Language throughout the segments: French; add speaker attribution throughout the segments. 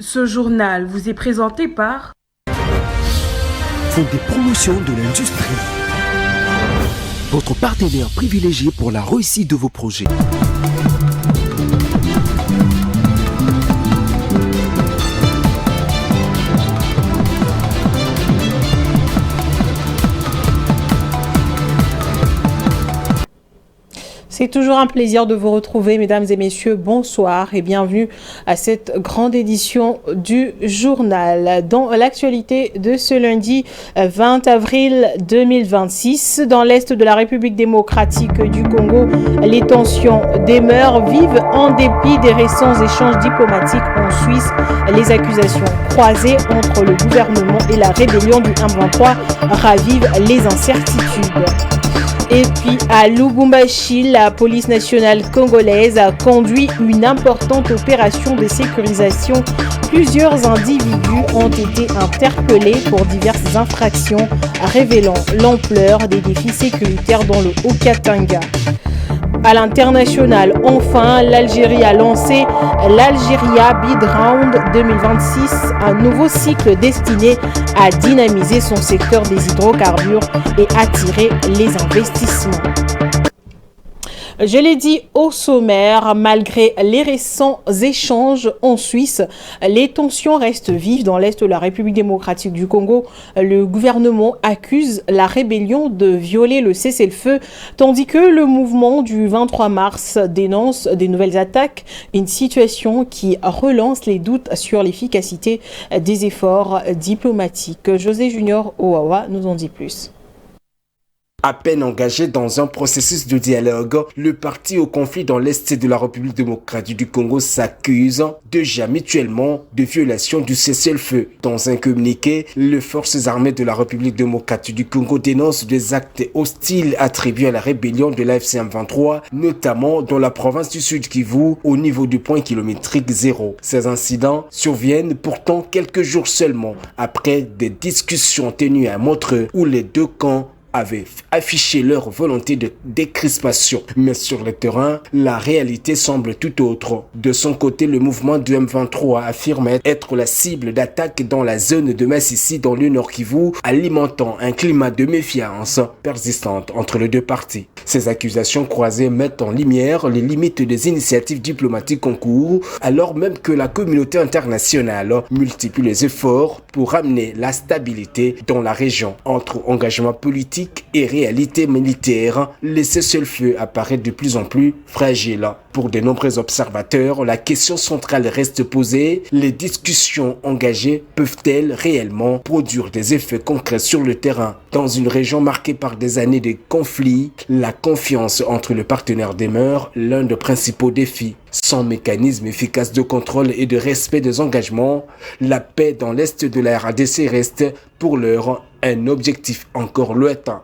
Speaker 1: Ce journal vous est présenté par
Speaker 2: Fonds des promotions de l'industrie. Votre partenaire privilégié pour la réussite de vos projets.
Speaker 3: C'est toujours un plaisir de vous retrouver, mesdames et messieurs. Bonsoir et bienvenue à cette grande édition du journal. Dans l'actualité de ce lundi 20 avril 2026, dans l'est de la République démocratique du Congo, les tensions demeurent vives en dépit des récents échanges diplomatiques en Suisse. Les accusations croisées entre le gouvernement et la rébellion du M23 ravivent les incertitudes. Et puis à Lubumbashi, la police nationale congolaise a conduit une importante opération de sécurisation. Plusieurs individus ont été interpellés pour diverses infractions, révélant l'ampleur des défis sécuritaires dans le Haut-Katanga. À l'international, enfin, l'Algérie a lancé l'Algeria Bid Round 2026, un nouveau cycle destiné à dynamiser son secteur des hydrocarbures et attirer les investissements. Je l'ai dit au sommaire, malgré les récents échanges en Suisse, les tensions restent vives dans l'est de la République démocratique du Congo. Le gouvernement accuse la rébellion de violer le cessez-le-feu, tandis que le mouvement du 23 mars dénonce des nouvelles attaques, une situation qui relance les doutes sur l'efficacité des efforts diplomatiques. José Junior Owawa nous en dit plus.
Speaker 4: À peine engagé dans un processus de dialogue, le parti au conflit dans l'est de la République démocratique du Congo s'accuse déjà mutuellement de violation du cessez-le-feu. Dans un communiqué, les forces armées de la République démocratique du Congo dénoncent des actes hostiles attribués à la rébellion de l'AFC M23, notamment dans la province du Sud Kivu, au niveau du point kilométrique 0. Ces incidents surviennent pourtant quelques jours seulement après des discussions tenues à Montreux où les deux camps avaient affiché leur volonté de décrispation. Mais sur le terrain, la réalité semble tout autre. De son côté, le mouvement du M23 affirme être la cible d'attaque dans la zone de Massissi dans le Nord Kivu, alimentant un climat de méfiance persistante entre les deux parties. Ces accusations croisées mettent en lumière les limites des initiatives diplomatiques en cours, alors même que la communauté internationale multiplie les efforts pour amener la stabilité dans la région. Entre engagement politique et réalité militaire, le cessez-le-feu apparaît de plus en plus fragile. Pour de nombreux observateurs, la question centrale reste posée. Les discussions engagées peuvent-elles réellement produire des effets concrets sur le terrain? Dans une région marquée par des années de conflits, la confiance entre les partenaires demeure l'un des principaux défis. Sans mécanisme efficace de contrôle et de respect des engagements, la paix dans l'est de la RDC reste pour l'heure un objectif encore lointain.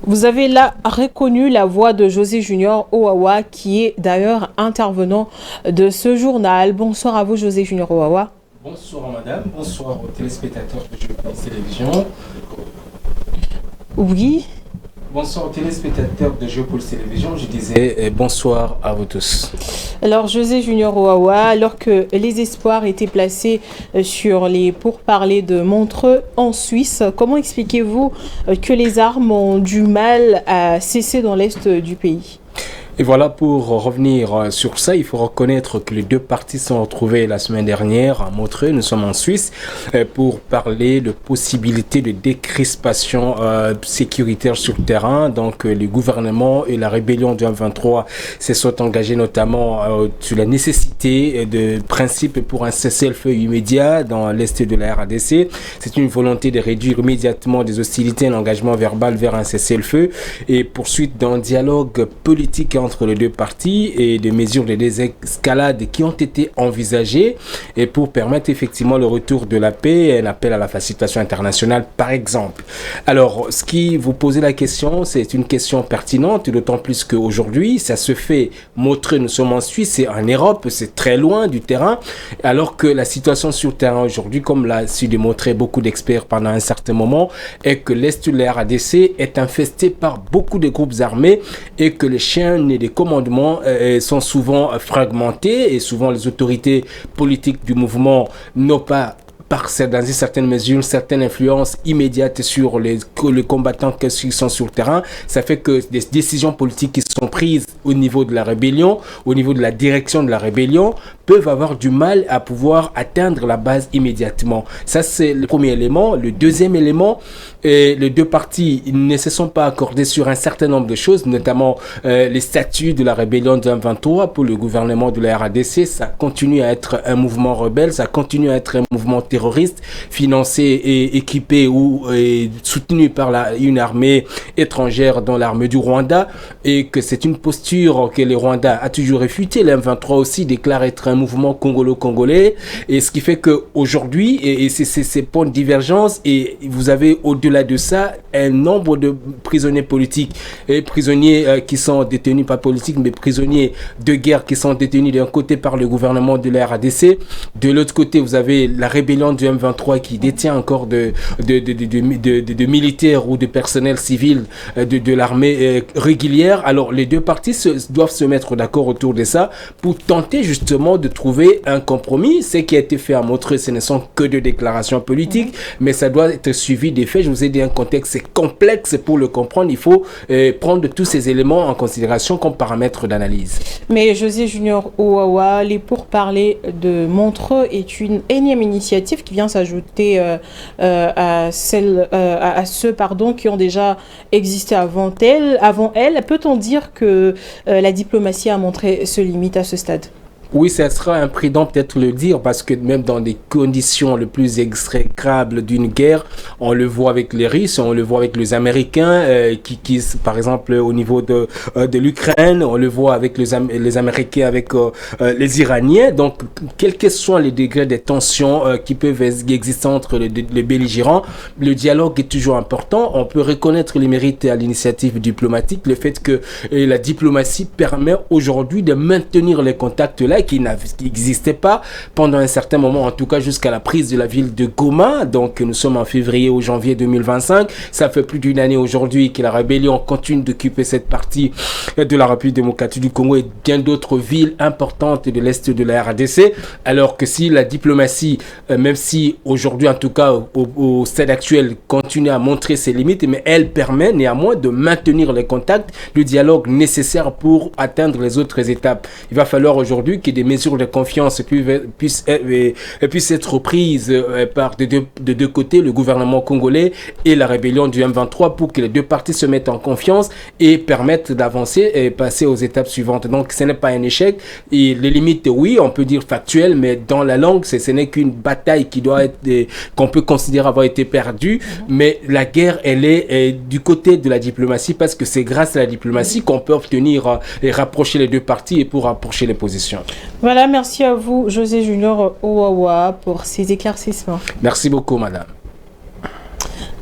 Speaker 3: Vous avez là reconnu la voix de José Junior Owawa, qui est d'ailleurs intervenant de ce journal. Bonsoir à vous, José Junior Owawa.
Speaker 5: Bonsoir madame, bonsoir aux téléspectateurs de Géopolise Télévision.
Speaker 3: Oui.
Speaker 5: Bonsoir aux téléspectateurs de Géopolise Télévision, je disais bonsoir à vous tous.
Speaker 3: Alors José Junior Owawa, alors que les espoirs étaient placés sur les pourparlers de Montreux en Suisse, comment expliquez-vous que les armes ont du mal à cesser dans l'est du pays ?
Speaker 5: Et voilà, pour revenir sur ça, il faut reconnaître que les deux parties se sont retrouvées la semaine dernière à Montreux, nous sommes en Suisse, pour parler de possibilités de décrispation sécuritaire sur le terrain. Donc le gouvernement et la rébellion du M23 se sont engagés notamment sur la nécessité de principes pour un cessez-le-feu immédiat dans l'est de la RDC. C'est une volonté de réduire immédiatement des hostilités, un engagement verbal vers un cessez-le-feu et poursuite d'un dialogue politique entre les deux parties et des mesures de désescalade qui ont été envisagées et pour permettre effectivement le retour de la paix et un appel à la facilitation internationale par exemple. Alors, ce qui vous posez la question, c'est une question pertinente, d'autant plus qu'aujourd'hui, ça se fait Montreux, nous sommes en Suisse et en Europe, c'est très loin du terrain, alors que la situation sur le terrain aujourd'hui, comme l'a su démontrer beaucoup d'experts pendant un certain moment, est que l'Est de la RDC est infesté par beaucoup de groupes armés et que les chiens et des commandements sont souvent fragmentés et souvent les autorités politiques du mouvement n'ont pas dans une certaine mesure, une certaine influence immédiate sur les combattants qui sont sur le terrain. Ça fait que des décisions politiques qui sont prises au niveau de la rébellion, au niveau de la direction de la rébellion, peuvent avoir du mal à pouvoir atteindre la base immédiatement. Ça, c'est le premier élément. Le deuxième élément, les deux parties ne se sont pas accordés sur un certain nombre de choses, notamment les statuts de la rébellion de 2023 pour le gouvernement de la RDC. Ça continue à être un mouvement rebelle, ça continue à être un mouvement terroriste financé et équipé ou soutenu par une armée étrangère, dont l'armée du Rwanda, et que c'est une posture que le Rwanda a toujours réfutée. Le M23 aussi déclare être un mouvement congolo-congolais, et ce qui fait qu'aujourd'hui, et c'est ces points de divergence, et vous avez au-delà de ça un nombre de prisonniers politiques et prisonniers qui sont détenus, pas politiques, mais prisonniers de guerre qui sont détenus d'un côté par le gouvernement de la RDC. De l'autre côté, vous avez la rébellion du M23 qui détient encore de militaires ou de personnel civil de l'armée régulière. Alors les deux parties doivent se mettre d'accord autour de ça pour tenter justement de trouver un compromis. Ce qui a été fait à Montreux, ce ne sont que de déclarations politiques, mais ça doit être suivi des faits. Je vous ai dit, un contexte complexe pour le comprendre. Il faut prendre tous ces éléments en considération comme paramètres d'analyse.
Speaker 3: Mais José Junior Ouawa, les pourparlers de Montreux est une énième initiative qui vient s'ajouter à ceux qui ont déjà existé avant elle. Peut-on dire que la diplomatie à Montreux se limite à ce stade?
Speaker 5: Oui, ça sera imprudent peut-être le dire, parce que même dans des conditions les plus exécrables d'une guerre, on le voit avec les Russes, on le voit avec les Américains, qui par exemple au niveau de l'Ukraine, on le voit avec les Américains, avec les Iraniens. Donc, quels que soient les degrés de tension qui peuvent exister entre les belligérants, le dialogue est toujours important. On peut reconnaître les mérites à l'initiative diplomatique, le fait que la diplomatie permet aujourd'hui de maintenir les contacts là qui n'existait pas pendant un certain moment, en tout cas jusqu'à la prise de la ville de Goma. Donc nous sommes en février ou janvier 2025. Ça fait plus d'une année aujourd'hui que la rébellion continue d'occuper cette partie de la République démocratique du Congo et bien d'autres villes importantes de l'Est de la RDC. Alors que si la diplomatie, même si aujourd'hui en tout cas au stade actuel, continue à montrer ses limites, mais elle permet néanmoins de maintenir les contacts, le dialogue nécessaire pour atteindre les autres étapes. Il va falloir aujourd'hui que des mesures de confiance puissent être prises par de deux côtés, le gouvernement congolais et la rébellion du M23, pour que les deux parties se mettent en confiance et permettent d'avancer et passer aux étapes suivantes. Donc ce n'est pas un échec. Et les limites, oui, on peut dire factuelles, mais dans la langue, ce n'est qu'une bataille qu'on peut considérer avoir été perdue. Mais la guerre, elle est du côté de la diplomatie, parce que c'est grâce à la diplomatie qu'on peut obtenir et rapprocher les deux parties et pour rapprocher les positions.
Speaker 3: Voilà, merci à vous, José Junior Ouawa, pour ces éclaircissements.
Speaker 5: Merci beaucoup, madame.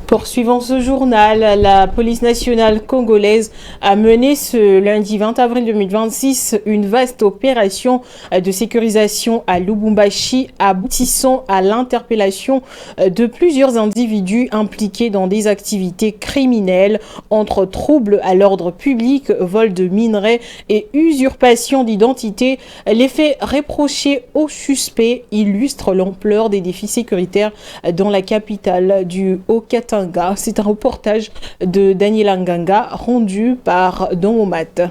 Speaker 3: Poursuivant ce journal, la police nationale congolaise a mené ce lundi 20 avril 2026 une vaste opération de sécurisation à Lubumbashi, aboutissant à l'interpellation de plusieurs individus impliqués dans des activités criminelles entre troubles à l'ordre public, vol de minerais et usurpation d'identité. Les faits reprochés aux suspects illustrent l'ampleur des défis sécuritaires dans la capitale du Haut-Katanga. C'est un reportage de Daniel Nganga rendu par Don Omat.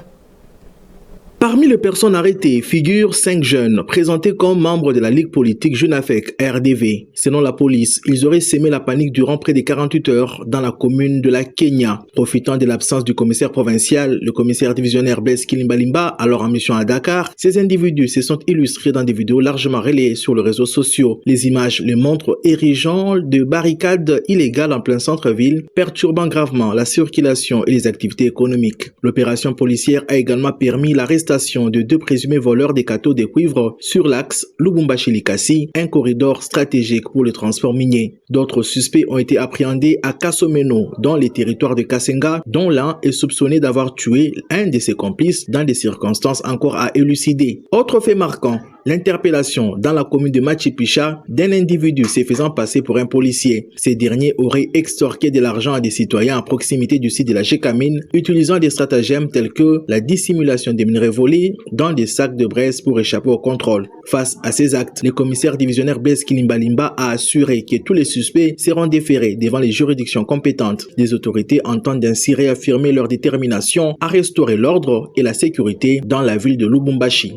Speaker 6: Parmi les personnes arrêtées figurent 5 jeunes présentés comme membres de la Ligue politique Junafec RDV. Selon la police, ils auraient sémé la panique durant près de 48 heures dans la commune de la Kenya. Profitant de l'absence du commissaire provincial, le commissaire divisionnaire Blaise Kilimbalimba, alors en mission à Dakar, ces individus se sont illustrés dans des vidéos largement relayées sur les réseaux sociaux. Les images les montrent érigeant de barricades illégales en plein centre-ville, perturbant gravement la circulation et les activités économiques. L'opération policière a également permis l'arrestation de 2 présumés voleurs des cathodies de cuivre sur l'axe Lubumbashi-Likasi, un corridor stratégique pour le transport minier. D'autres suspects ont été appréhendés à Kasomeno, dans les territoires de Kasenga, dont l'un est soupçonné d'avoir tué un de ses complices dans des circonstances encore à élucider. Autre fait marquant, l'interpellation dans la commune de Machipicha d'un individu se faisant passer pour un policier. Ces derniers auraient extorqué de l'argent à des citoyens à proximité du site de la Gécamine, utilisant des stratagèmes tels que la dissimulation des minerais volés dans des sacs de braise pour échapper au contrôle. Face à ces actes, le commissaire divisionnaire Blaise Kilimbalimba a assuré que tous les suspects seront déférés devant les juridictions compétentes. Les autorités entendent ainsi réaffirmer leur détermination à restaurer l'ordre et la sécurité dans la ville de Lubumbashi.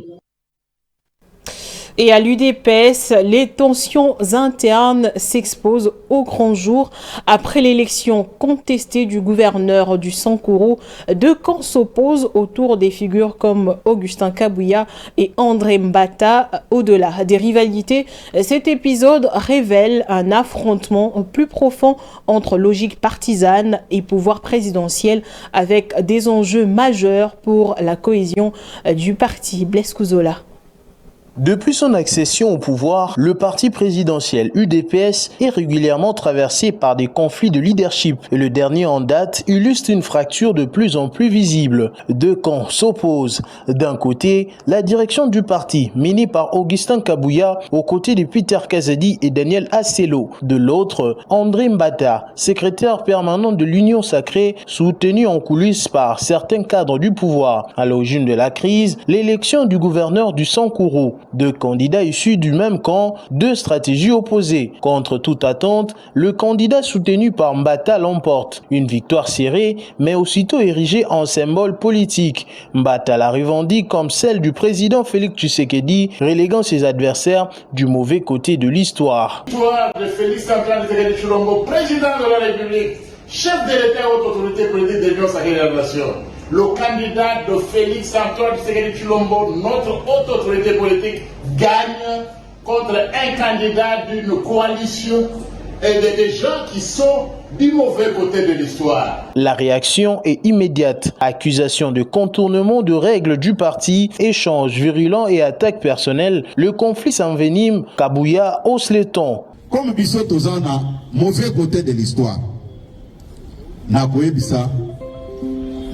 Speaker 3: Et à l'UDPS, les tensions internes s'exposent au grand jour après l'élection contestée du gouverneur du Sankuru. Deux camps s'opposent autour des figures comme Augustin Kabouya et André Mbata. Au-delà des rivalités, cet épisode révèle un affrontement plus profond entre logique partisane et pouvoir présidentiel, avec des enjeux majeurs pour la cohésion du parti. Blaise Kouzola.
Speaker 7: Depuis son accession au pouvoir, le parti présidentiel UDPS est régulièrement traversé par des conflits de leadership et le dernier en date illustre une fracture de plus en plus visible. Deux camps s'opposent. D'un côté, la direction du parti, menée par Augustin Kabouya, aux côtés de Peter Kazadi et Daniel Asselo. De l'autre, André Mbata, secrétaire permanent de l'Union Sacrée, soutenu en coulisses par certains cadres du pouvoir. À l'origine de la crise, l'élection du gouverneur du Sankuru. Deux candidats issus du même camp, deux stratégies opposées. Contre toute attente, le candidat soutenu par Mbata l'emporte. Une victoire serrée, mais aussitôt érigée en symbole politique. Mbata la revendique comme celle du président Félix Tshisekedi, reléguant ses adversaires du mauvais côté de l'histoire.
Speaker 8: L'histoire de Félix Antoine Tshisekedi Tshilombo, président de la République, chef de l'État et haute autorité politique de l'Union Sacrée de la Nation. Le candidat de Félix Antoine Tshisekedi Tshilombo, notre haute autorité politique, gagne contre un candidat d'une coalition et des gens qui sont du mauvais côté de l'histoire.
Speaker 7: La réaction est immédiate. Accusation de contournement de règles du parti, échanges virulents et attaques personnelles. Le conflit s'envenime. Kabouya hausse les tons.
Speaker 9: Comme Bissot Ozana, mauvais côté de l'histoire.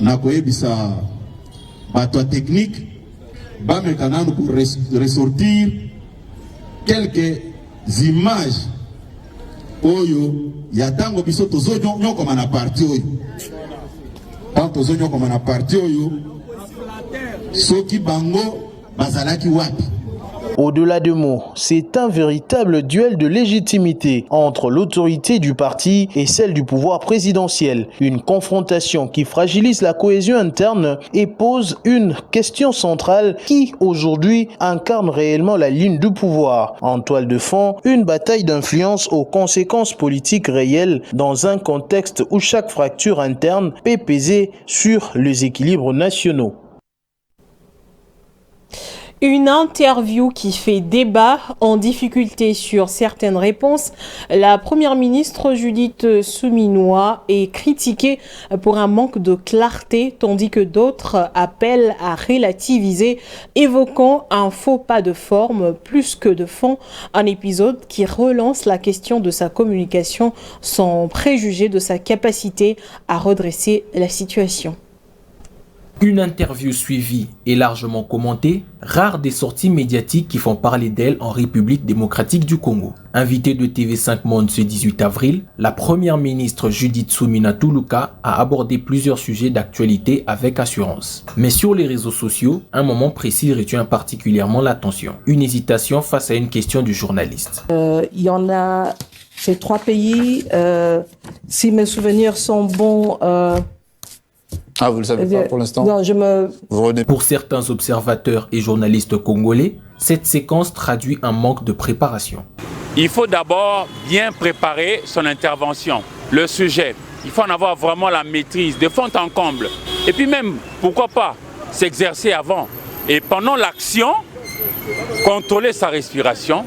Speaker 9: Nakoyebisa bateau technique bamekananu pour ressortir quelques images oyo yatango biso tozo nyokoma na parti oyo tant tozo nyokoma na parti oyo soki bango bazalaki wapi.
Speaker 7: Au-delà de mots, c'est un véritable duel de légitimité entre l'autorité du parti et celle du pouvoir présidentiel. Une confrontation qui fragilise la cohésion interne et pose une question centrale qui, aujourd'hui, incarne réellement la ligne du pouvoir. En toile de fond, une bataille d'influence aux conséquences politiques réelles dans un contexte où chaque fracture interne peut peser sur les équilibres nationaux.
Speaker 3: Une interview qui fait débat, en difficulté sur certaines réponses. La première ministre Judith Suminwa est critiquée pour un manque de clarté, tandis que d'autres appellent à relativiser, évoquant un faux pas de forme plus que de fond. Un épisode qui relance la question de sa communication sans préjuger de sa capacité à redresser la situation.
Speaker 10: Une interview suivie et largement commentée, rare des sorties médiatiques qui font parler d'elle en République démocratique du Congo. Invitée de TV5 Monde ce 18 avril, la première ministre Judith Suminwa Tuluka a abordé plusieurs sujets d'actualité avec assurance. Mais sur les réseaux sociaux, un moment précis retient particulièrement l'attention. Une hésitation face à une question du journaliste.
Speaker 11: Il y en a ces trois pays, si mes souvenirs sont bons...
Speaker 12: Ah, vous ne le savez pas pour l'instant?
Speaker 11: Non,
Speaker 10: Pour certains observateurs et journalistes congolais, cette séquence traduit un manque de préparation.
Speaker 13: Il faut d'abord bien préparer son intervention, le sujet. Il faut en avoir vraiment la maîtrise, de fond en comble. Et puis même, pourquoi pas, s'exercer avant. Et pendant l'action, contrôler sa respiration,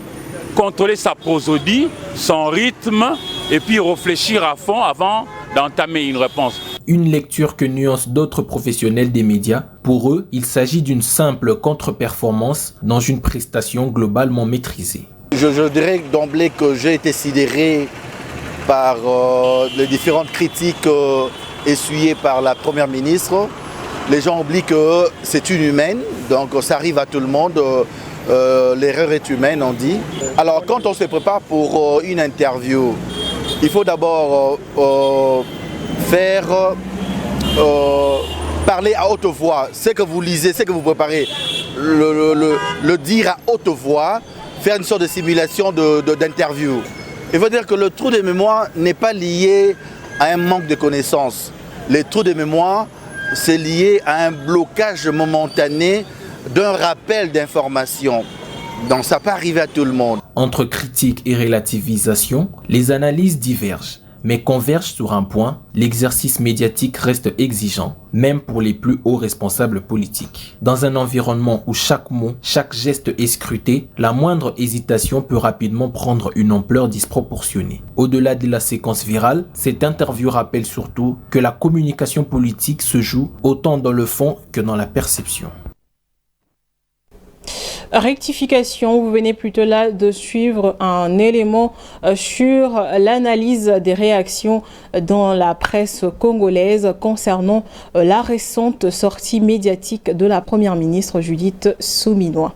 Speaker 13: contrôler sa prosodie, son rythme, et puis réfléchir à fond avant d'entamer une réponse.
Speaker 10: Une lecture que nuancent d'autres professionnels des médias. Pour eux, il s'agit d'une simple contre-performance dans une prestation globalement maîtrisée.
Speaker 14: Je dirais d'emblée que j'ai été sidéré par les différentes critiques essuyées par la Première ministre. Les gens oublient que c'est une humaine, donc ça arrive à tout le monde. L'erreur est humaine, on dit. Alors, quand on se prépare pour une interview, il faut d'abord parler à haute voix. Ce que vous lisez, ce que vous préparez, le dire à haute voix, faire une sorte de simulation d'interview. Il faut dire que le trou de mémoire n'est pas lié à un manque de connaissances. Les trous de mémoire, c'est lié à un blocage momentané d'un rappel d'informations. Donc ça peut arriver à tout le monde.
Speaker 10: Entre critique et relativisation, les analyses divergent, mais convergent sur un point, l'exercice médiatique reste exigeant, même pour les plus hauts responsables politiques. Dans un environnement où chaque mot, chaque geste est scruté, la moindre hésitation peut rapidement prendre une ampleur disproportionnée. Au-delà de la séquence virale, cette interview rappelle surtout que la communication politique se joue autant dans le fond que dans la perception.
Speaker 3: Rectification, vous venez plutôt là de suivre un élément sur l'analyse des réactions dans la presse congolaise concernant la récente sortie médiatique de la première ministre Judith Suminwa.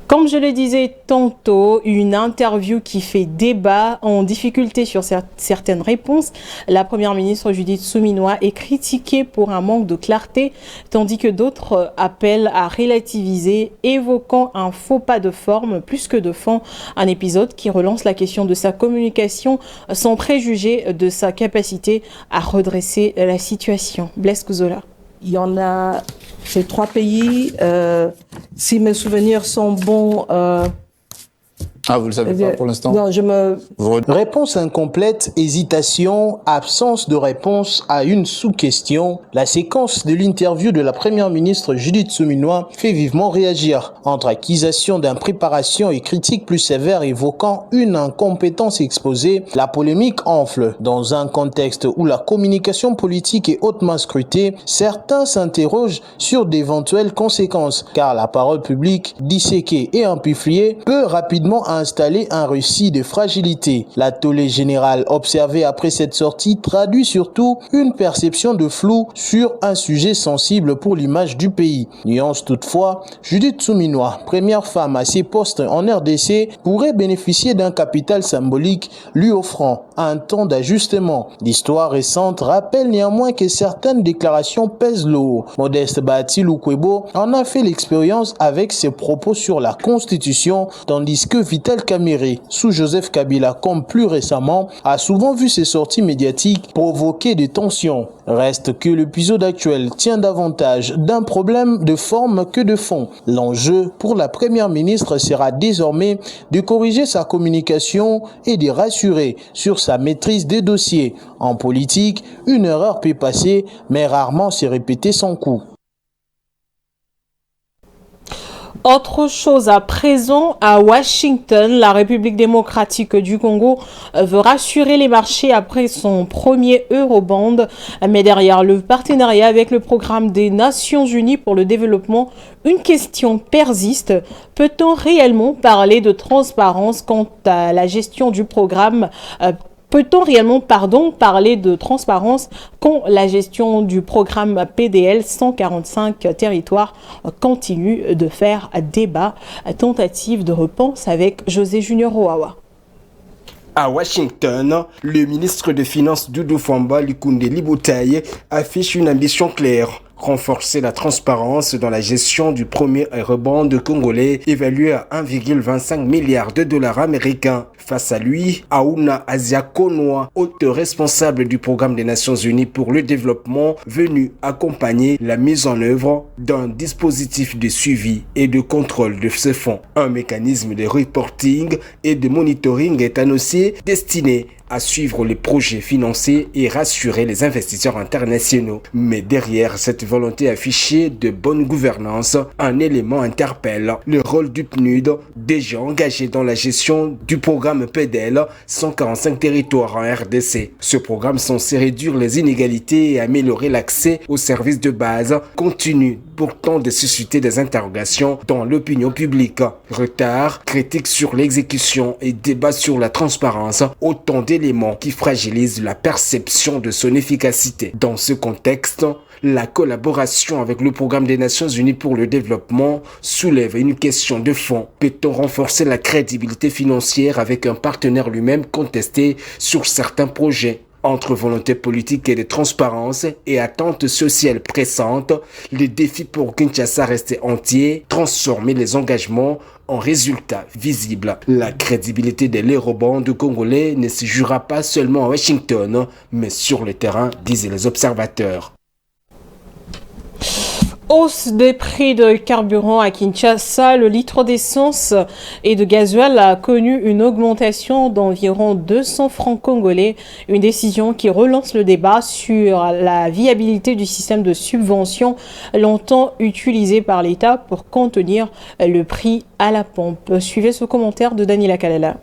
Speaker 3: Comme je le disais tantôt, une interview qui fait débat, en difficulté sur certaines réponses. La première ministre Judith Suminwa est critiquée pour un manque de clarté, tandis que d'autres appellent à relativiser, évoquant un faux pas de forme plus que de fond. Un épisode qui relance la question de sa communication sans préjuger de sa capacité à redresser la situation. Blaise Kouzola.
Speaker 11: Il y en a ces 3 pays, si mes souvenirs sont bons.
Speaker 12: Vous le savez pas pour l'instant?
Speaker 11: Non,
Speaker 7: Réponse incomplète, hésitation, absence de réponse à une sous-question. La séquence de l'interview de la première ministre Judith Suminwa fait vivement réagir. Entre accusation d'impréparation et critiques plus sévères évoquant une incompétence exposée, la polémique enfle. Dans un contexte où la communication politique est hautement scrutée, certains s'interrogent sur d'éventuelles conséquences, car la parole publique, disséquée et amplifiée, peut rapidement installer un récit de fragilité. La tollée générale observée après cette sortie traduit surtout une perception de flou sur un sujet sensible pour l'image du pays. Nuance toutefois, Judith Suminwa, première femme à ses postes en RDC, pourrait bénéficier d'un capital symbolique lui offrant un temps d'ajustement. L'histoire récente rappelle néanmoins que certaines déclarations pèsent lourd. Modeste Bahati Lukwebo en a fait l'expérience avec ses propos sur la Constitution, tandis que Vital Kamerhe, sous Joseph Kabila comme plus récemment, a souvent vu ses sorties médiatiques provoquer des tensions. Reste que l'épisode actuel tient davantage d'un problème de forme que de fond. L'enjeu pour la première ministre sera désormais de corriger sa communication et de rassurer sur sa maîtrise des dossiers. En politique, une erreur peut passer, mais rarement se répéter sans coup.
Speaker 3: Autre chose à présent, à Washington, la République démocratique du Congo veut rassurer les marchés après son premier Eurobond. Mais derrière le partenariat avec le programme des Nations Unies pour le développement, une question persiste. Peut-on réellement parler de transparence quant à la gestion du programme Peut-on réellement, parler de transparence quand la gestion du programme PDL 145 territoires continue de faire débat? Tentative de réponse avec José Junior Oawa.
Speaker 4: À Washington, le ministre des Finances Doudou Famba Lukunde Liboutaye affiche une ambition claire. Renforcer la transparence dans la gestion du premier eurobond congolais évalué à 1,25 milliard de dollars américains. Face à lui, Aouna Aziakonoa, haute responsable du programme des Nations Unies pour le développement, venu accompagner la mise en œuvre d'un dispositif de suivi et de contrôle de ce fonds. Un mécanisme de reporting et de monitoring est annoncé destiné à suivre les projets financés et rassurer les investisseurs internationaux. Mais derrière cette volonté affichée de bonne gouvernance, un élément interpelle: le rôle du PNUD, déjà engagé dans la gestion du programme PDL 145 territoires en RDC. Ce programme censé réduire les inégalités et améliorer l'accès aux services de base continue pourtant de susciter des interrogations dans l'opinion publique. Retard, critiques sur l'exécution et débat sur la transparence, autant d'éléments qui fragilisent la perception de son efficacité. Dans ce contexte, La collaboration avec le programme des Nations Unies pour le développement soulève une question de fond. Peut-on renforcer la crédibilité financière avec un partenaire lui-même contesté sur certains projets? Entre volonté politique et de transparence et attentes sociales pressantes, le défi pour Kinshasa restait entier, transformer les engagements en résultats visibles. La crédibilité de l'eurobond congolais ne se jouera pas seulement à Washington, mais sur le terrain, disent les observateurs.
Speaker 3: Hausse des prix de carburant à Kinshasa, le litre d'essence et de gasoil a connu une augmentation d'environ 200 francs congolais, une décision qui relance le débat sur la viabilité du système de subvention longtemps utilisé par l'État pour contenir le prix à la pompe. Suivez ce commentaire de Daniela Kalela.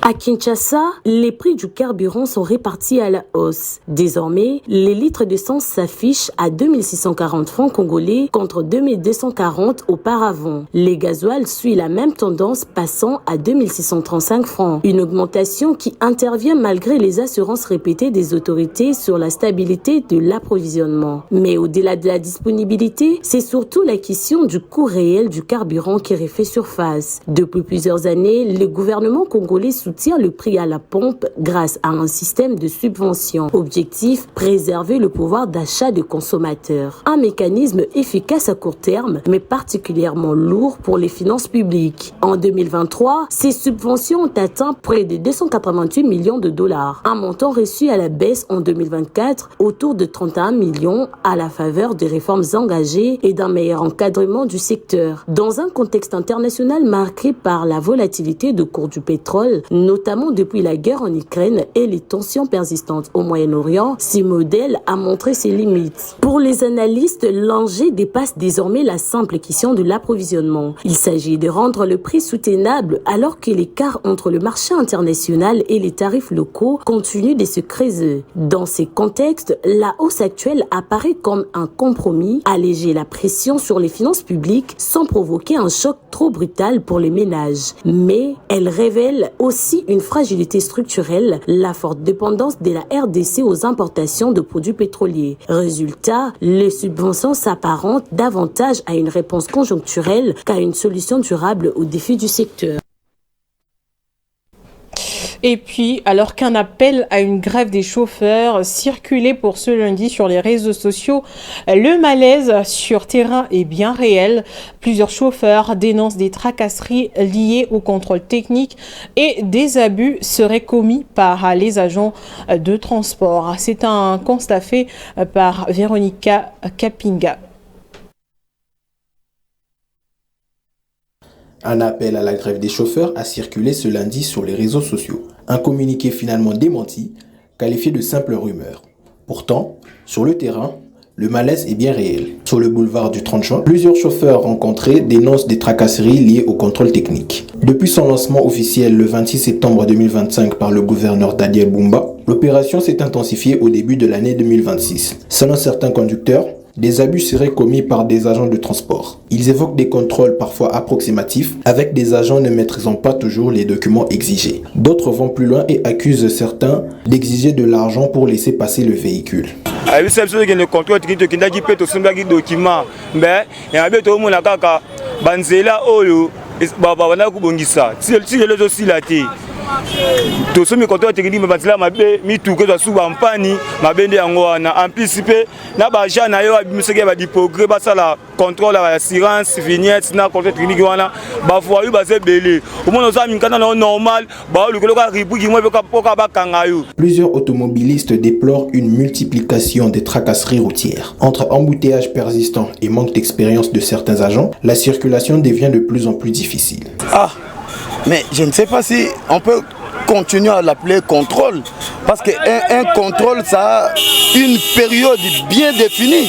Speaker 15: À Kinshasa, les prix du carburant sont répartis à la hausse. Désormais, les litres d'essence s'affichent à 2640 francs congolais contre 2240 auparavant. Les gasoils suivent la même tendance, passant à 2635 francs. Une augmentation qui intervient malgré les assurances répétées des autorités sur la stabilité de l'approvisionnement. Mais au-delà de la disponibilité, c'est surtout la question du coût réel du carburant qui refait surface. Depuis plusieurs années, le gouvernement congolais soutient le prix à la pompe grâce à un système de subvention. Objectif, préserver le pouvoir d'achat des consommateurs. Un mécanisme efficace à court terme, mais particulièrement lourd pour les finances publiques. En 2023, ces subventions ont atteint près de 288 millions de dollars. Un montant reçu à la baisse en 2024, autour de 31 millions à la faveur des réformes engagées et d'un meilleur encadrement du secteur. Dans un contexte international marqué par la volatilité du cours du pétrole, notamment depuis la guerre en Ukraine et les tensions persistantes au Moyen-Orient, ce modèle a montré ses limites. Pour les analystes, l'enjeu dépasse désormais la simple question de l'approvisionnement. Il s'agit de rendre le prix soutenable alors que l'écart entre le marché international et les tarifs locaux continue de se creuser. Dans ces contextes, la hausse actuelle apparaît comme un compromis, alléger la pression sur les finances publiques sans provoquer un choc trop brutal pour les ménages. Mais elle révèle aussi une fragilité structurelle, la forte dépendance de la RDC aux importations de produits pétroliers. Résultat, les subventions s'apparentent davantage à une réponse conjoncturelle qu'à une solution durable aux défis du secteur.
Speaker 3: Et puis, alors qu'un appel à une grève des chauffeurs circulait pour ce lundi sur les réseaux sociaux, le malaise sur terrain est bien réel. Plusieurs chauffeurs dénoncent des tracasseries liées au contrôle technique et des abus seraient commis par les agents de transport. C'est un constat fait par Véronica Kapinga.
Speaker 16: Un appel à la grève des chauffeurs a circulé ce lundi sur les réseaux sociaux. Un communiqué finalement démenti, qualifié de simple rumeur. Pourtant, sur le terrain, le malaise est bien réel. Sur le boulevard du 30 juin, plusieurs chauffeurs rencontrés dénoncent des tracasseries liées au contrôle technique. Depuis son lancement officiel le 26 septembre 2025 par le gouverneur Daniel Bumba, l'opération s'est intensifiée au début de l'année 2026. Selon certains conducteurs, des abus seraient commis par des agents de transport. Ils évoquent des contrôles parfois approximatifs, avec des agents ne maîtrisant pas toujours les documents exigés. D'autres vont plus loin et accusent certains d'exiger de l'argent pour laisser passer le véhicule.
Speaker 17: tosomi contrôle technique mabatila mabe mituke to suba mpani mabende yango wana anticiper na ba agent na yo abimseke ba diprogré basala contrôle ya assurance vignette na contrôle technique wana ba voyu baze belé au moins oza minkana na normal ba lukolo ka ribuki mo poka bakanga yo.
Speaker 16: Plusieurs automobilistes déplorent une multiplication des tracasseries routières. Entre embouteillages persistants et manque d'expérience de certains agents, la circulation devient de plus en plus difficile.
Speaker 14: Mais je ne sais pas si on peut continuer à l'appeler contrôle, parce qu'un contrôle, ça a une période bien définie.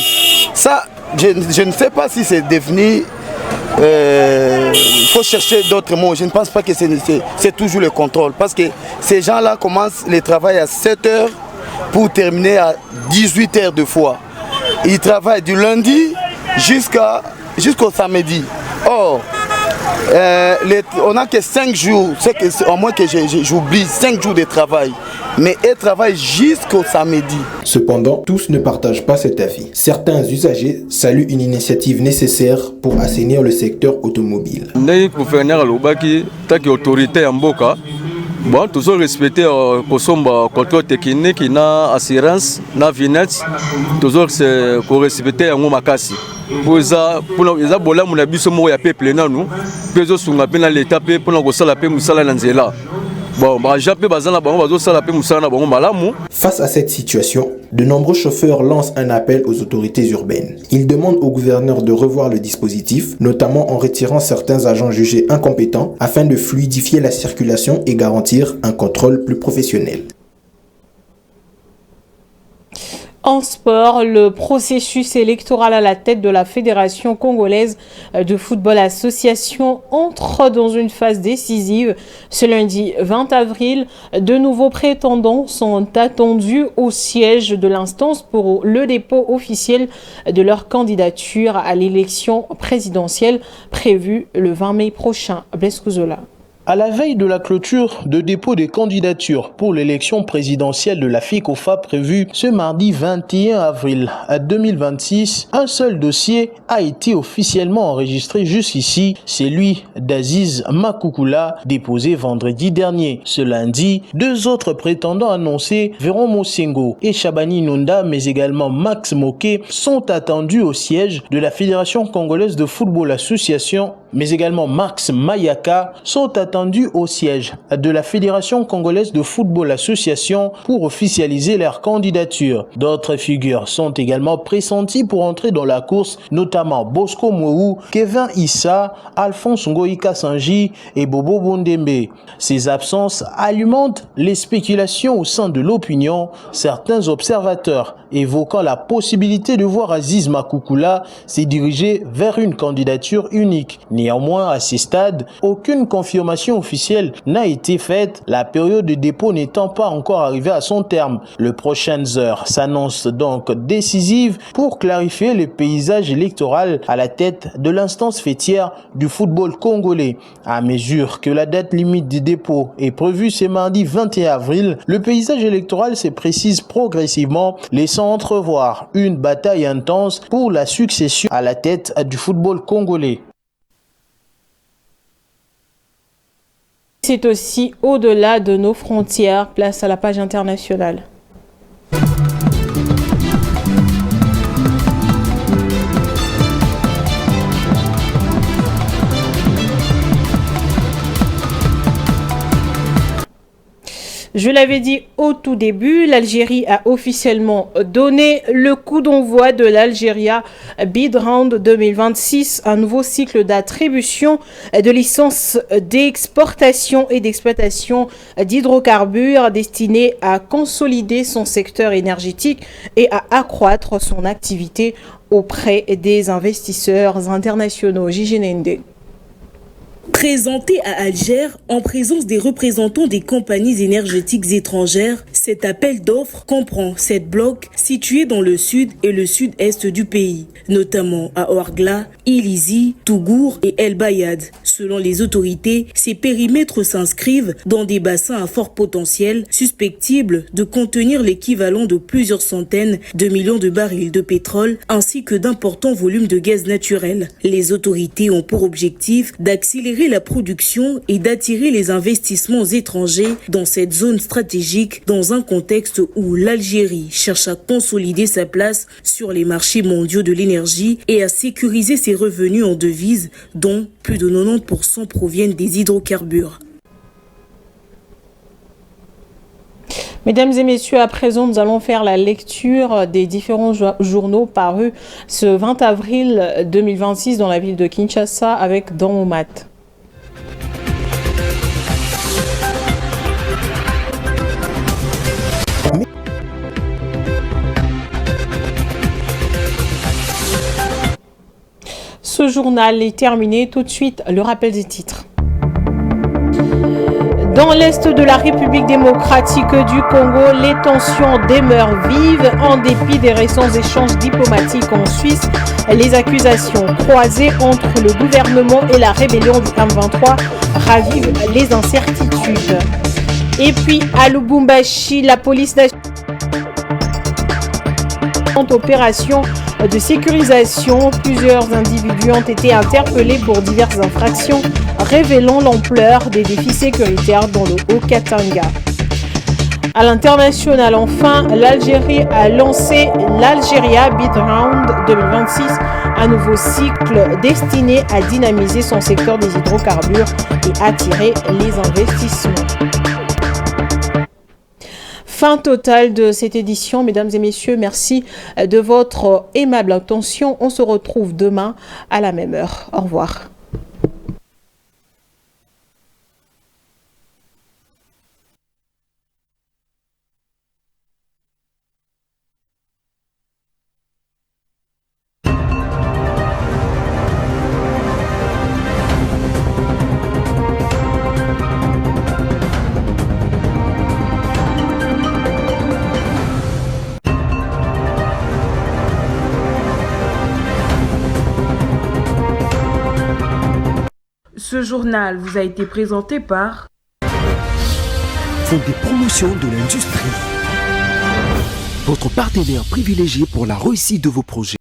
Speaker 14: Ça, je ne sais pas si c'est défini. Il faut chercher d'autres mots. Je ne pense pas que c'est toujours le contrôle, parce que ces gens-là commencent le travail à 7 heures pour terminer à 18 heures de fois. Ils travaillent du lundi jusqu'au samedi. Or, On n'a que 5 jours, c'est au moins que j'oublie 5 jours de travail. Mais ils travaillent jusqu'au samedi.
Speaker 16: Cependant, tous ne partagent pas cet avis. Certains usagers saluent une initiative nécessaire pour assainir le secteur automobile.
Speaker 18: Bon, toujours respecter le contrôle technique, na assurance, na vignette, toujours pour respecter un makasi. Pour ça, bola mon abisso mo ya peuple na nous, peso sunga pe na l'état pe pour na sala pe musala na nzela.
Speaker 16: Face à cette situation, de nombreux chauffeurs lancent un appel aux autorités urbaines. Ils demandent au gouverneur de revoir le dispositif, notamment en retirant certains agents jugés incompétents afin de fluidifier la circulation et garantir un contrôle plus professionnel.
Speaker 3: En sport, le processus électoral à la tête de la Fédération congolaise de football association entre dans une phase décisive. Ce lundi 20 avril, de nouveaux prétendants sont attendus au siège de l'instance pour le dépôt officiel de leur candidature à l'élection présidentielle prévue le 20 mai prochain. Blaise Kouzola.
Speaker 7: À la veille de la clôture de dépôt des candidatures pour l'élection présidentielle de la FICOFA prévue ce mardi 21 avril 2026, un seul dossier a été officiellement enregistré jusqu'ici, celui d'Aziz Makoukoula, déposé vendredi dernier. Ce lundi, 2 autres prétendants annoncés, Véron Mosengo et Chabani Nonda, mais également Max Moké, sont attendus au siège de la Fédération congolaise de football association, mais également Max Mayaka, sont attendus au siège de la Fédération congolaise de football association pour officialiser leur candidature. D'autres figures sont également pressenties pour entrer dans la course, notamment Bosco Mouou, Kevin Issa, Alphonse Ngoïka Sanji et Bobo Bondembe. Ces absences alimentent les spéculations au sein de l'opinion, certains observateurs évoquant la possibilité de voir Aziz Makoukoula se diriger vers une candidature unique. Néanmoins, à ce stade, aucune confirmation officielle n'a été faite, la période de dépôt n'étant pas encore arrivée à son terme. Les prochaines heures s'annoncent donc décisives pour clarifier le paysage électoral à la tête de l'instance fêtière du football congolais. À mesure que la date limite du dépôt est prévue ce mardi 21 avril, le paysage électoral se précise progressivement, laissant entrevoir une bataille intense pour la succession à la tête du football congolais.
Speaker 3: C'est aussi au-delà de nos frontières. Place à la page internationale. Je l'avais dit au tout début, l'Algérie a officiellement donné le coup d'envoi de l'Algéria Bid Round 2026, un nouveau cycle d'attribution de licences d'exportation et d'exploitation d'hydrocarbures destiné à consolider son secteur énergétique et à accroître son activité auprès des investisseurs internationaux. Gigi Nende.
Speaker 19: Présenté à Alger en présence des représentants des compagnies énergétiques étrangères, cet appel d'offres comprend 7 blocs situés dans le sud et le sud-est du pays, notamment à Ouargla, Ilizi, Tougour et El Bayad. Selon les autorités, ces périmètres s'inscrivent dans des bassins à fort potentiel, susceptibles de contenir l'équivalent de plusieurs centaines de millions de barils de pétrole ainsi que d'importants volumes de gaz naturel. Les autorités ont pour objectif d'accélérer la production et d'attirer les investissements étrangers dans cette zone stratégique dans un contexte où l'Algérie cherche à consolider sa place sur les marchés mondiaux de l'énergie et à sécuriser ses revenus en devises dont plus de 90% proviennent des hydrocarbures.
Speaker 3: Mesdames et messieurs, à présent, nous allons faire la lecture des différents journaux parus ce 20 avril 2026 dans la ville de Kinshasa avec Dans mon mat. Ce journal est terminé. Tout de suite, le rappel des titres. Dans l'est de la République démocratique du Congo, les tensions demeurent vives en dépit des récents échanges diplomatiques en Suisse. Les accusations croisées entre le gouvernement et la rébellion du M23 ravivent les incertitudes. Et puis à Lubumbashi, la police nationale opération de sécurisation. Plusieurs individus ont été interpellés pour diverses infractions, révélant l'ampleur des défis sécuritaires dans le Haut-Katanga. À l'international, enfin, l'Algérie a lancé l'Algeria Beat Round 2026, un nouveau cycle destiné à dynamiser son secteur des hydrocarbures et attirer les investissements. Fin totale de cette édition, mesdames et messieurs, merci de votre aimable attention. On se retrouve demain à la même heure. Au revoir.
Speaker 1: Ce journal vous a été présenté par
Speaker 2: Fonds des promotions de l'industrie. Votre partenaire privilégié pour la réussite de vos projets.